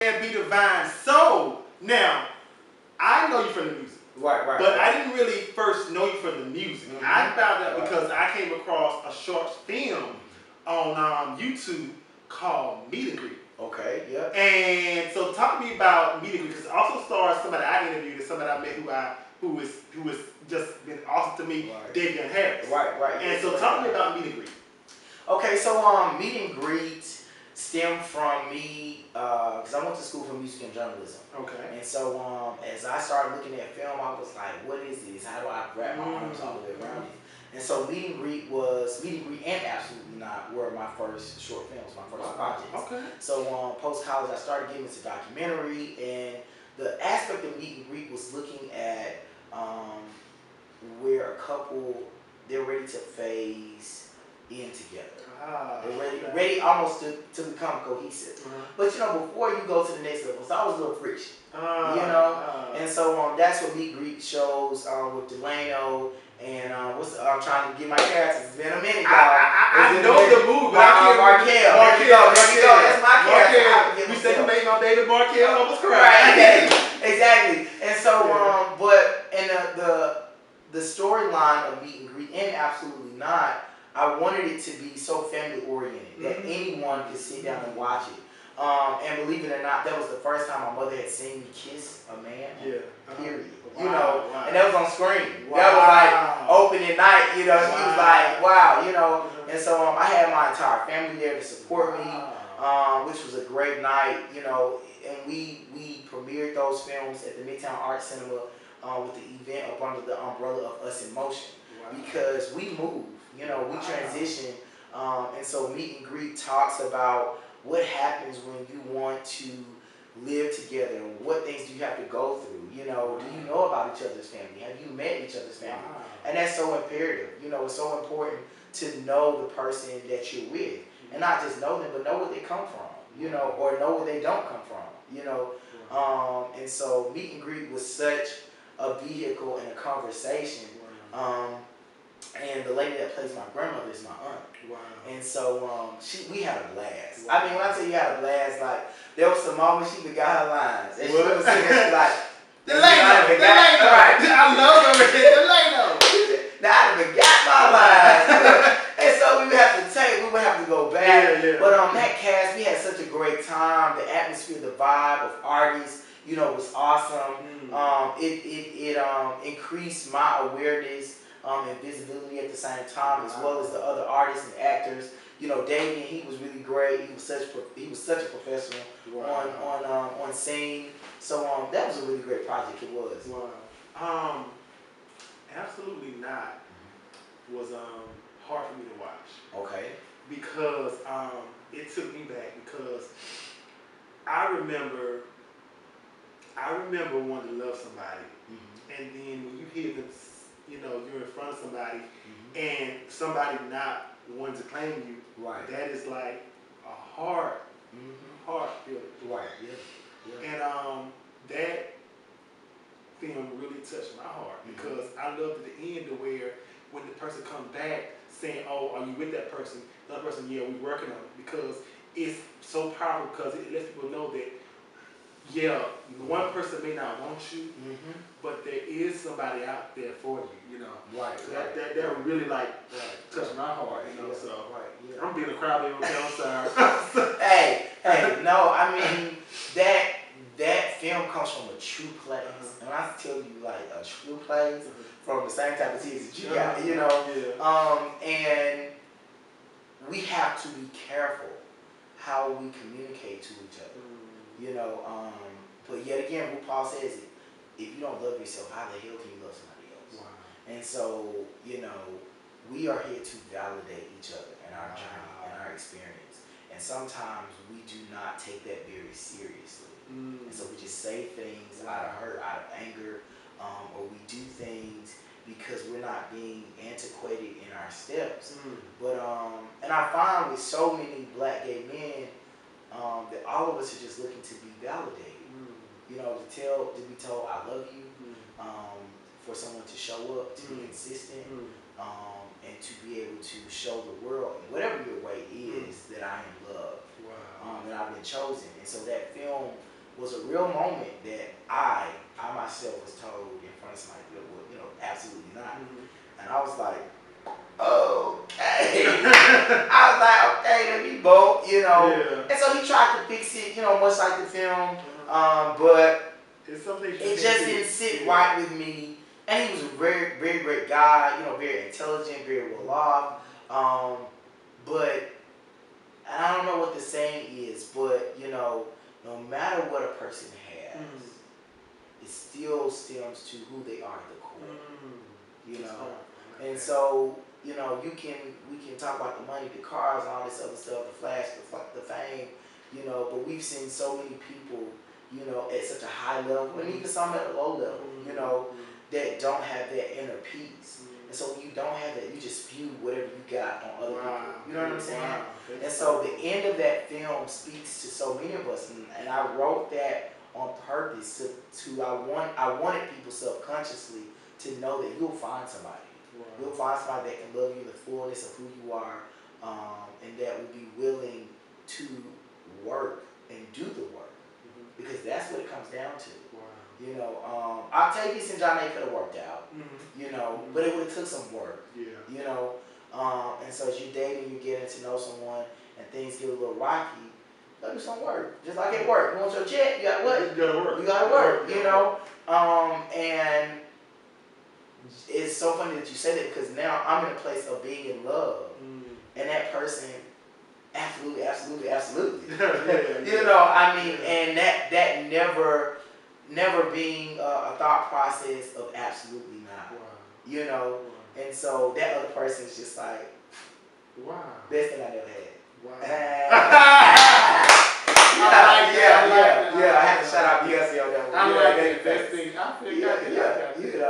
and be divine. So now I know you from the music. Right. But I didn't really first know you from the music. I found out because I came across a short film on YouTube called Meet and Greet. Okay, yeah. And so talk to me about Meet and Greet, because it also stars somebody I interviewed and somebody I met who is just been awesome to me, Davion Harris. Right. And so talk to me about Meet and Greet. Okay, so Meet and Greet stemmed from me because I went to school for music and journalism. Okay. And so as I started looking at film, I was like, what is this? How do I wrap my arms all the way around it? And so Meet and Greet and Absolutely Not were my first short films, my first projects. Okay. So post-college, I started getting into documentary, and the aspect of Meet and Greet was looking at where a couple, they're ready to phase in together. They're ready almost to become cohesive. But you know, before you go to the next level, it's always a little friction. And so that's what Meet and Greet shows with Delano and I'm trying to get my characters. It's been a minute, y'all. I know the movie, but I can't. Markel. There you go. That's my character. You said you made my baby Markel. I was correct. Right. Exactly. And so but in the storyline of Meet and Greet and Absolutely Not, I wanted it to be so family oriented that anyone could sit down and watch it. And believe it or not, that was the first time my mother had seen me kiss a man. Period. You know, and that was on screen. That was like opening night. You know, she was like, wow. You know, and so I had my entire family there to support me, which was a great night. You know, and we premiered those films at the Midtown Arts Cinema with the event up under the umbrella of Us in Motion, because we moved. You know, we transition, and so Meet and Greet talks about what happens when you want to live together, and what things do you have to go through. You know, do you know about each other's family? Have you met each other's family? And that's so imperative. You know, it's so important to know the person that you're with, and not just know them, but know where they come from. You know, or know where they don't come from. You know, and so Meet and Greet was such a vehicle and a conversation. And the lady that plays my grandmother is my aunt. And so we had a blast. I mean, when I tell you had a blast, like there was some moments she forgot her lines. And she was sitting there, she like, Delano. Right. I love her. Delano. Now I forgot my lines. And so we would have to go back. But that cast, we had such a great time. The atmosphere, the vibe of artists, you know, was awesome. It increased my awareness and visibility at the same time, as well as the other artists and actors. You know, Davion, he was really great. He was such a professional on scene. So that was a really great project. It was. Absolutely Not was hard for me to watch. Okay. Because it took me back, because I remember wanting to love somebody, and then when you hear them, you know, you're in front of somebody, and somebody not wanting to claim you, that is like a hard feeling. Right. Yeah. And that film really touched my heart, because I loved at the end to where when the person comes back saying, "Oh, are you with that person?" The other person, "Yeah, we're working on it," because it's so powerful, because it lets people know that, yeah, one person may not want you, but there is somebody out there for you, you know. That really like touched my heart, you know. I'm being a crybaby, okay, I'm sorry. hey, no, I mean that film comes from a true place. And when I tell you like a true place from the same type of tears that you got, you know. And we have to be careful how we communicate to each other. You know, but yet again, RuPaul says it, if you don't love yourself, how the hell can you love somebody else? And so, you know, we are here to validate each other and our journey and our experience. And sometimes we do not take that very seriously. And so we just say things out of hurt, out of anger, or we do things because we're not being antiquated in our steps. But and I find with so many black gay men, that all of us are just looking to be validated. You know, to be told I love you, for someone to show up, to be consistent, and to be able to show the world, in whatever your way is, that I am loved, that I've been chosen. And so that film was a real moment that I myself was told in front of somebody that would, absolutely not. And I was like, okay. I was like, okay, let me vote, Yeah. And so he tried to fix it, much like the film, but it's something it just didn't sit right with me. And he was a very, very great guy, very intelligent, very well off. But I don't know what the saying is, but no matter what a person has, it still stems to who they are at the core. And so, we can talk about the money, the cars, and all this other stuff, the flash, the fame, but we've seen so many people, at such a high level, and even some at a low level, that don't have that inner peace. And so when you don't have that, you just spew whatever you got on other people. You know what I'm saying? And so the end of that film speaks to so many of us, and I wrote that on purpose I wanted people subconsciously to know that you'll find somebody. You'll find somebody that can love you in the fullness of who you are, and that will be willing to work and do the work, because that's what it comes down to. Octavius and John A could have worked out, but it would have took some work. And so as you're dating, you're getting to know someone, and things get a little rocky, you gotta do some work. Just like at work, you want your check, you gotta what? You gotta work. You gotta work. And it's so funny that you say that, because now I'm in a place of being in love, and that person, absolutely. And that never being a thought process of absolutely not. And so that other person is just like, best thing I never had. I had to shout out Beyonce on that one. I like that. Best thing. I feel